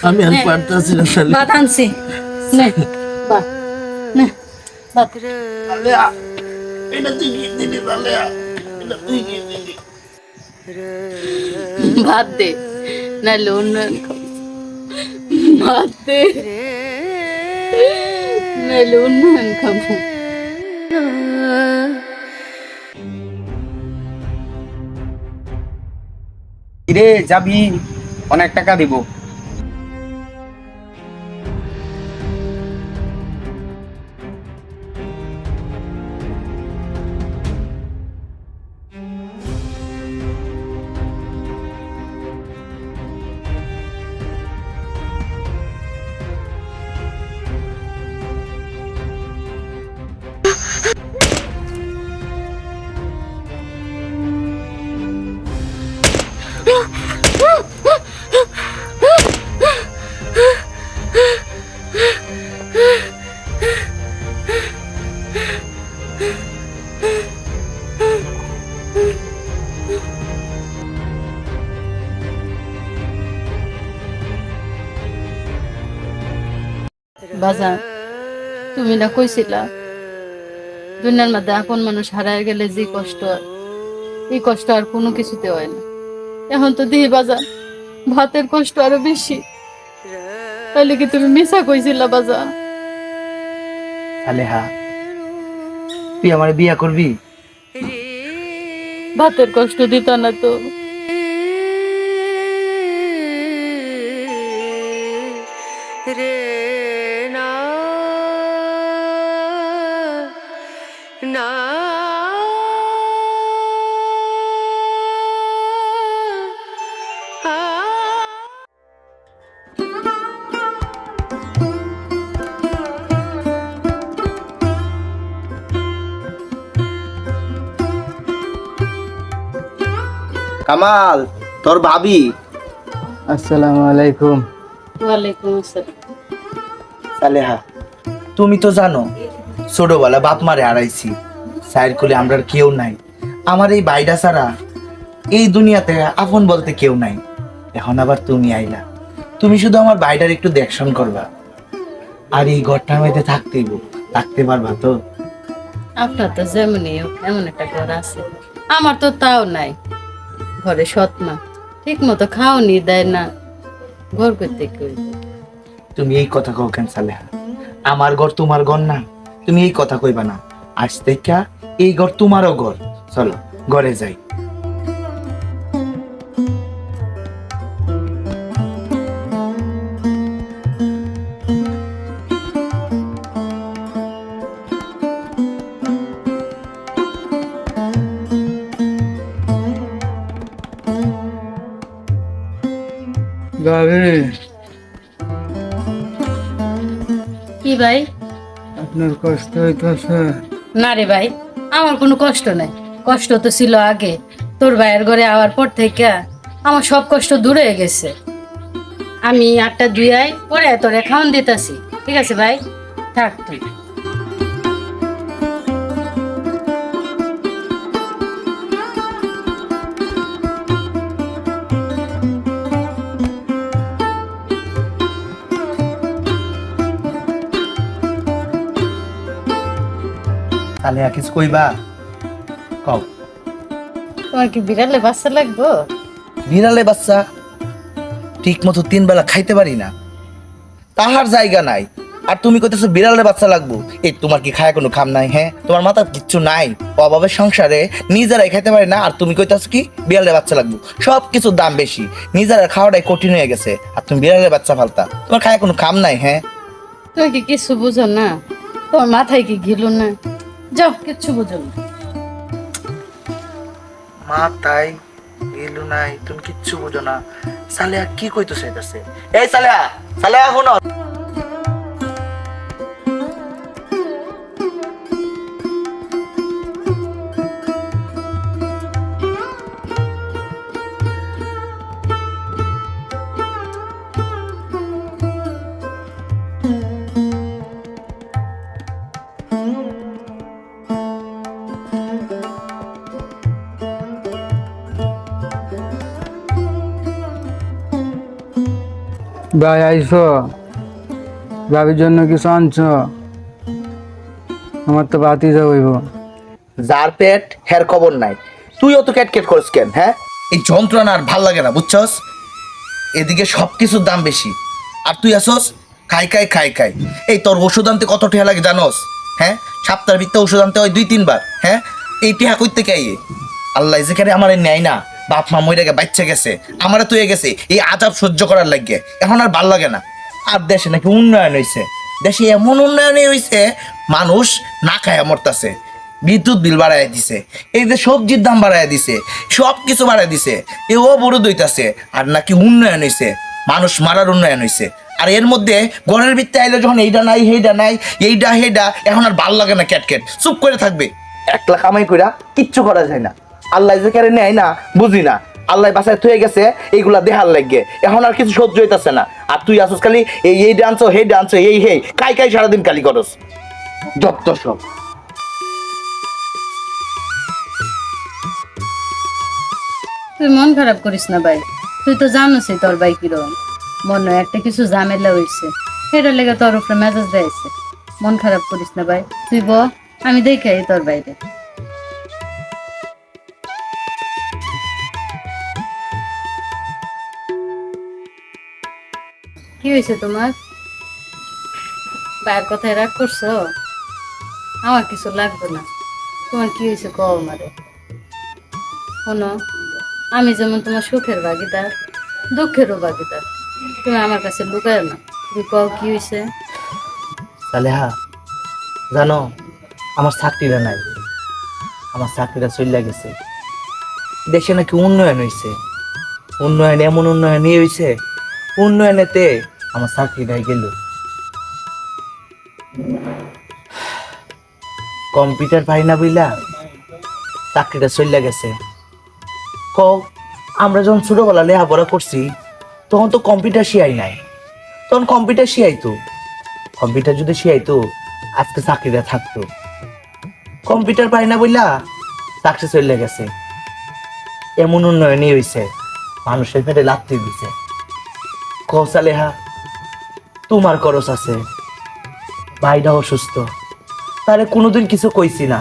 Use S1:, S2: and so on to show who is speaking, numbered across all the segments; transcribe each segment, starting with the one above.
S1: আমি আর পারতেছি না
S2: ভাত আনছি নে ভাত নে ভাত
S1: এটা তুই কি দিলি তাহলে এটা তুই কি দিলি
S2: ভাত দে নাহলে উন্নয়ন খাবো ভাত দে নাহলে উন্নয়ন খাবো
S3: রে যাবি, অনেক টাকা দিব।
S2: বাজার তুমি না কইছিলা দুনিয়ার মধ্যে আপন মানুষ হারায় গেলে যে কষ্ট হয় এই কষ্ট আর কোনো কিছুতে হয় না। এখন তো দিহি বাজার ভাতের কষ্ট আরো বেশি। তাহলে কি তুমি মিছা কইছিলা বাজার?
S3: সালেহা, তুই আমার বিয়া করবি?
S2: ভাতের কষ্ট দিত না তো?
S3: কামাল, তোর ভাবি। আসসালামু আলাইকুম।
S2: ওয়ালাইকুম আসসালাম।
S3: সালেহা, তুমি তো জানো ছোটবেলা বাপ মারে হারাইছি, সাইড কুলে আমরা কেউ নাই। আমার এই বাইডা ছাড়া এই দুনিয়াতে আপন বলতে কেউ নাই। এখন আবার তুমি আইলা, তুমি শুধু আমার বাইডার একটু দেখশন করবা, আর এই ঘরটার মধ্যে থাকতে পারবা তো?
S2: আপনার তো যেমনই হোক এমন একটা ঘর আছে, আমার তো তাও নাই। ঘরে সৎ মা ঠিক মতো খাওনি দেয় না, ঘর করতে কই?
S3: তুমি এই কথা কও কেন সালেহা? আমার ঘর তোমার ঘর না, তুমি এই কথা কইবা না। আজ থেকে এই ঘর তোমারও ঘর। চলো ঘরে যাই।
S2: কি ভাই?
S3: আপনার কষ্ট হইতেছে?
S2: না রে ভাই, আমার কোনো কষ্ট নাই। কষ্ট তো ছিল আগে, তোর ভাইয়ের ঘরে আওয়ার পর থেকে আমার সব কষ্ট দূরে হয়ে গেছে। আমি 8টা 2 পরে তোরে খাওয়ান দিতেছি, ঠিক আছে ভাই? থাক তুই।
S3: সালেহা, কিছু কইবা? কও।
S2: তোমার কি বিড়ালে বাচ্চা লাগবো?
S3: বিড়ালে বাচ্চা? ঠিক মতো 3 বেলা খাইতে পারি না, তাহার জায়গা নাই, আর তুমি কইতেছো বিড়ালে বাচ্চা লাগবো? এই তোমার কি খায় কোনো খাম নাই? হ্যাঁ, তোমার মাথা কিচ্ছু নাই? অভাবের সংসারে নিজেরাই খাইতে পারি না, আর তুমি কইতেছো কি বিড়ালে বাচ্চা লাগবো? সব কিছুর দাম বেশি, নিজেরা খাওয়াটাই কঠিন হয়ে গেছে, আর তুমি বিড়ালে বাচ্চা ফালতা? তোমার খায় কোনো খাম নাই? হ্যাঁ,
S2: তুমি কি কিছু বুঝো না? তোমার মাথায় কি ঘিলু না? যাও, কিচ্ছু বুঝো না।
S3: মাথায় গেলু নাই, তুমি কিচ্ছু বুঝো না। সালেহা কি কইতো চাইতাছে? এই সালেহা, সালেহা শুনো।
S4: ভাই আইসো, ভাবির জন্য কিছু আনছো? আমার তো বাতি যাইব।
S3: যার পেট হের খবর নাই, তুইও তো ক্যাট করিস কেন? হ্যাঁ, এই যন্ত্রণা আর ভাল লাগে না, বুঝছস? এদিকে সব কিছুর দাম বেশি, আর তুই আসস খাই খাই খাই খাই। এই তোর ওষুধ আনতে কত টাকা লাগে জানোস? হ্যাঁ, সপ্তাহের ভিতরে ওষুধ আনতে হয় 2-3 বার। হ্যাঁ, এই টিহা কইতে কে? আল্লাহ যেখানে আমার নেয় না, বাপ মা মরে গে বাচ্চা গেছে, আমারে তুই গেছে এই আজাব সহ্য করার লাগে, এখন আর ভাল লাগে না। আর দেশে নাকি উন্নয়ন হয়েছে, দেশে এমন উন্নয়নই হয়েছে মানুষ না খায় মরতাছে। বিদ্যুৎ বিল বাড়াই দিছে, এই যে সবজির দাম বাড়াই দিছে, সব কিছু বাড়াই দিছে, এও বড় দইতাছে। আর নাকি উন্নয়ন হয়েছে, মানুষ মারার উন্নয়ন হয়েছে। আর এর মধ্যে ঘরের ভিত্তি আইলে যখন এইটা নাই সেইটা নাই, এইটা হেডা, এখন আর ভাল লাগে না, ক্যাট চুপ করে থাকবে। 1 লাখ কামাই কইরা কিচ্ছু করা যায় না। আল্লাহ যে কেড়ে নেয় না বুঝি না, আল্লাহ বাসায় থয়ে গেছে এইগুলা দেহার লাগে, এখন আর কিছু সহ্য হইতাছে না। আর তুই আসস খালি এই ডান্স হে ডান্স এই হে কাই কাই সারাদিন খালি করস, যত সব।
S2: তুই মন খারাপ করিস না ভাই, তুই তো জানোসই তোর ভাই কিরকম। মনে হয় একটা কিছু ঝামেলা হয়েছে, সেটার লেগে তোর উপরে মেজাজ দিয়েছে। মন খারাপ করিস না ভাই, তুই ব, আমি দেখে আই তোর বাইরে। কি হয়েছে তোমার? ভাইয়ের কথায় রাগ করছো? আমার কিছু লাগবে না, তোমার কি হয়েছে কও আমারে। শোনো, আমি যেমন তোমার সুখের ভাগিদার, দুঃখেরও ভাগিদার। তুমি আমার কাছে লুকায় না, তুমি কও কি হয়েছে।
S3: সালেহা, জানো আমার চাকরিটা নাই, আমার চাকরিটা চলে গেছে। দেশে নাকি উন্নয়ন হয়েছে, উন্নয়ন এমন উন্নয়ন হয়েছে, উন্নয়নেতে আমার চাকরিটাই গেল। কম্পিউটার পাই না বুঝলা, চাকরিটা চলে গেছে। কও, আমরা যখন ছোটবেলা লেখাপড়া করছি তখন তো কম্পিউটার শিয়াই নাই, তখন কম্পিউটার শিয়াইতো। কম্পিউটার যদি শিয়াইতো আজকে চাকরিটা থাকতো। কম্পিউটার পাই না বললা চাকরি চলে গেছে। এমন উন্নয়নই হয়েছে, মানুষের পেটে লাথি দিছে। কৌশালেহা, তোমার খরচ আছে, ভাইটা অসুস্থ, তারে কোনোদিন কিছু কইছি না,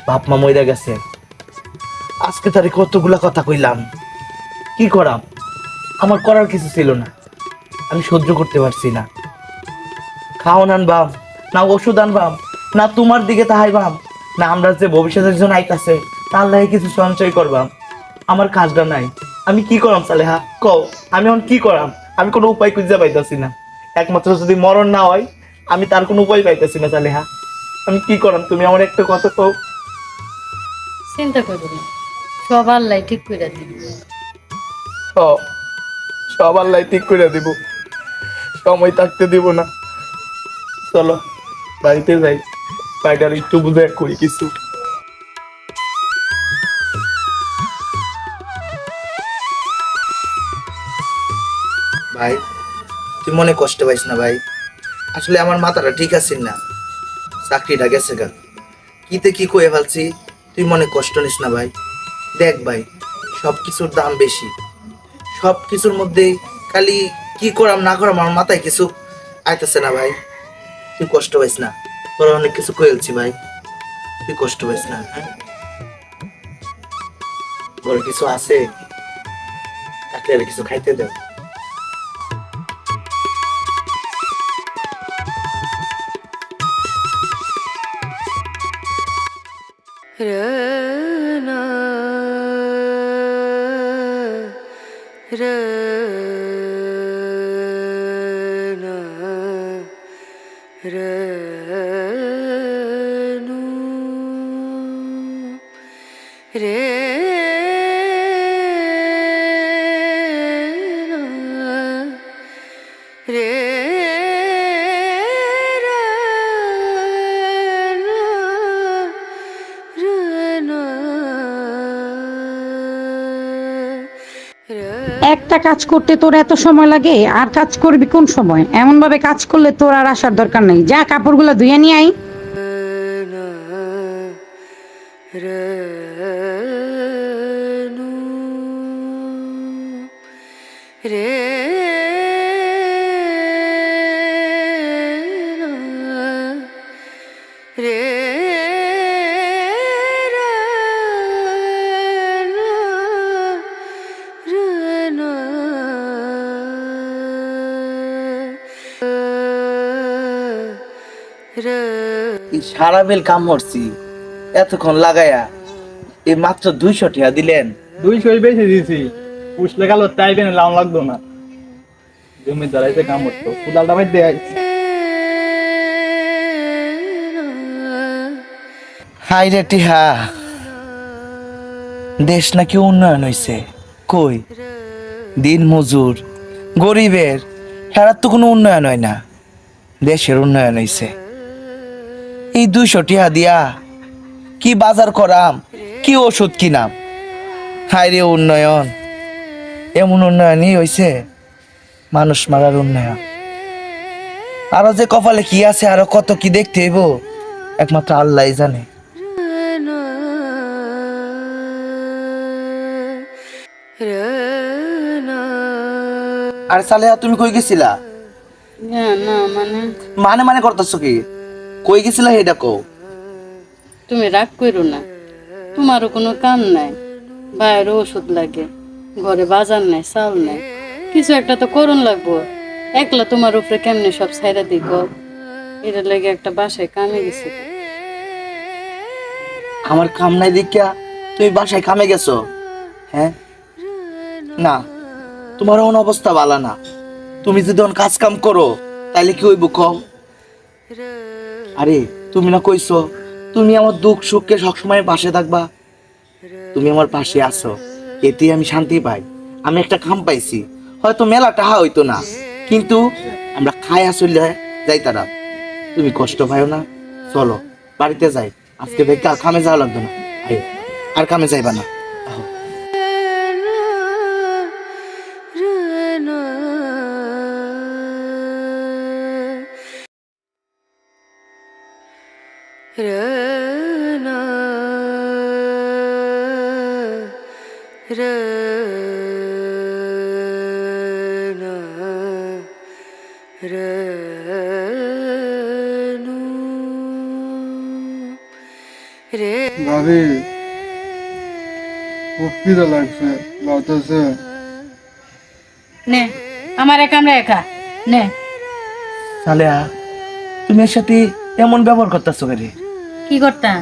S3: বাপ মা মইরা গেছে, আজকে তারে কতগুলা কথা কইলাম, কি করাম? আমার করার কিছু ছিল না, আমি সহ্য করতে পারছি না। খাওয়ান আনবাম না, ওষুধ আনবাম না, তোমার দিকে তাহাইবাম না, আমরা যে ভবিষ্যতের জন্য আইতাছে তার লাগে কিছু সঞ্চয় করবাম। আমার কাজটা নাই, আমি কি করাম সালেহা কও? আমি এখন কি করাম? আমি কোনো উপায় খুঁজে পাইতাছি না, একমাত্র যদি মরণ না হয়, আমি তার কোনো উপায় পাইতাছি না সালেহা। আমি কি করাম, তুমি আমার একটা কথা কও।
S2: চিন্তা করবো না, সব আল্লাহ ঠিক করে দিবি।
S3: সব সব আল্লাহ ঠিক করে দিব, সময় থাকতে দিব না। চলো বাড়িতে যাই, বাড়িটার একটু বুঝে করি কিছু। ভাই তুই মনে কষ্ট পাইস না ভাই, আসলে আমার মাথাটা ঠিক আছে না, চাকরিটা গেছে গা, কিতে কি কয়ে ফেলছি, তুই মনে কষ্ট নিস না ভাই। দেখ ভাই, সব কিছুর দাম বেশি, সব কিছুর মধ্যে খালি কি করাম না করাম আমার মাথায় কিছু আইতেছে না ভাই। তুই কষ্ট পাইস না, তোরা অনেক কিছু কয়েলছি ভাই, তুই কষ্ট পাইস না। হ্যাঁ, বড় কিছু আছে থাকলে আর কিছু খাইতে দেব।
S5: একটা কাজ করতে তোর এত সময় লাগে, আর কাজ করবি কোন সময়? এমন ভাবে কাজ করলে তোর আর আসার দরকার নেই। যা কাপড়গুলো ধুয়ে নিয়ে আই।
S6: রে
S3: এই সারা বেল কাম করছি এতক্ষণ লাগায়া এই মাত্র 200 টাকা দিলেন।
S6: 200 বেশি দিয়েছি, পুষলে গেল তাই বেনে লাউন লাগতো না। জমি দাঁড়াইতে কাম করতো, কুদালটা বাই দেয়।
S3: হাই রে টিহা, দেশ নাকি উন্নয়ন হইছে, কই দিন মজুর গরিবের হেরার তো কোনো উন্নয়ন হয় না, দেশের উন্নয়ন হইছে। এই 200 টাকা দিয়া কি বাজার করাম, কি ওষুধ কিনাম? হাই রে উন্নয়ন, এমন উন্নয়নই হইছে, মানুষ মারার উন্নয়ন। আরো যে কপালে কি আছে, আরো কত কি দেখতে হইব একমাত্র আল্লাহই জানে। আর সালেহা তুমি কই গেছিলা?
S2: না না মানে
S3: মানে মানে করতেছো কি? কই গেছিলা এটা কও।
S2: তুমি রাগ করো না, তোমারও কোনো কাম নাই, বাইরে ওষুধ লাগে, ঘরে বাজার নাই, চাল নাই, কিছু একটা তো করুন লাগবো। একলা তোমার উপরে কেমনে সব ছাইরা দিক, এটা লাগে একটা বাসায় কামে গেছে।
S3: আমার কাম নাই দেখিয়া তুমি বাসায় কামে গেছো? হ্যাঁ না, তোমার এমন অবস্থা ভালো না। তুমি যদি কাজ কাম করো তাইলে কি হইব কও? আরে তুমি না কইছো তুমি আমার দুঃখ সুখে সবসময় পাশে থাকবা। তুমি আমার পাশে আছো, এতেই আমি শান্তি পাই। আমি একটা কাম পাইছি, হয়তো মেলা টাকা হইতো না, কিন্তু আমরা খাই আসলে যাইতারা। তুমি কষ্ট পাইও না, চলো বাড়িতে যাই। আজকে থেকে আর কামে যাওয়া লাগবে না, আর কামে যাইবা না।
S4: ভাবি খুব খিদে লাগছে, লাগতেছে।
S2: নে আমার কামরা একা নে।
S3: সালেহা, তুমি এর সাথে এমন ব্যবহার করতেছো কেন?
S2: কি করতাম,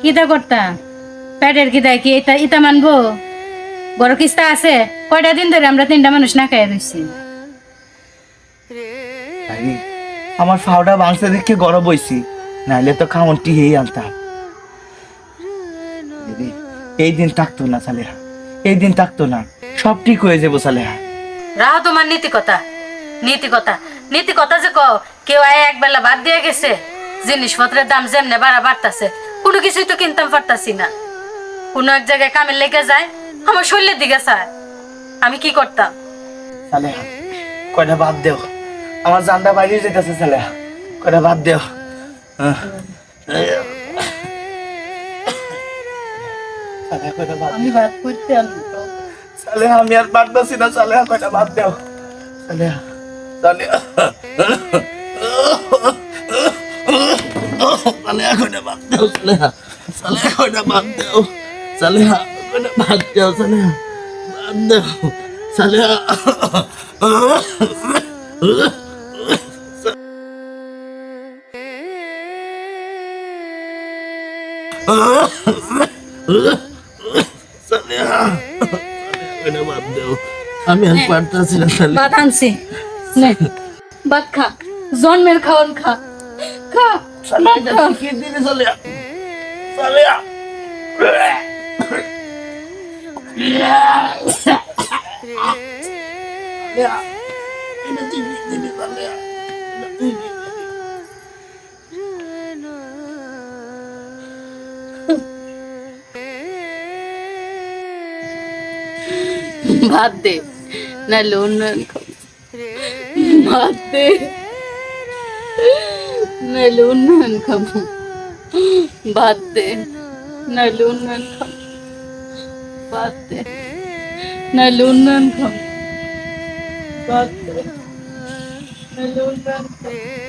S2: কিতা করতাম? পেটের কিদায় কি এটা ইতা মানবো? বড় কিস্তা আছে, কয়টা দিন ধরে আমরা 3টা মানুষ না খাই রইছি।
S3: আমার ফাওটা ভাঙছে দেখে গরম হইছি, নাইলে তো খাওয়ানটি হেই আনতাম। এই দিন থাকতো না সালেহা, এই দিন থাকতো না, সব ঠিক হয়ে যাবো সালেহা।
S2: রাহ তোমার নীতি কথা, নীতি কথা, নীতি কথা যে কও। কেউ আয় এক বেলা বাদ দিয়ে গেছে, জিনিসপত্রের দাম যেমনে বাড়তাছে, কোনো কিছুই তো কিনতাম পারতাছি না। কোনো এক জায়গায় কামে লেগে যায়, আমার শরীরের দিকে চায়, আমি কি করতাম?
S3: সালেহা কয়টা বাদ দেও, আমার জানটা বাইরে যেতেছে। সালেহা কয়টা বাদ দেও। সালেহা কয়টা বাদ,
S2: আমি বাদ করতে
S3: সালেহা আমি আর পারতাছি না। সালেহা কয়টা বাদ দেও। সালেহা, সালেহা, সালেহা কয়টা বাদ দেও। সালেহা, সালেহা কয়টা বাদ দেও। সালেহা কয়টা বাদ দেও। সালেহা বাদ দেও। সালেহা, সালেহা কয়টা বাদ দেও। আমি আর পারতাছি না। সালেহা
S2: ভাত আনছি, নে ভাত খা, জন্মের খাওয়ান খা, খা ভাত খা।
S3: কি দিনে সালেহা, সালেহা
S1: এটা তুই কি দিবি সালেহা? এটা তুই কি দিবি?
S2: ভাত দে, নাহলে উন্নয়ন খাবো। ভাত দে, নাহলে উন্নয়ন খাবো। ভাত দে, নাহলে উন্নয়ন খাবো। ভাত দে, নাহলে উন্নয়ন খাবো। ভাত দে, নাহলে উন্নয়ন খাবো।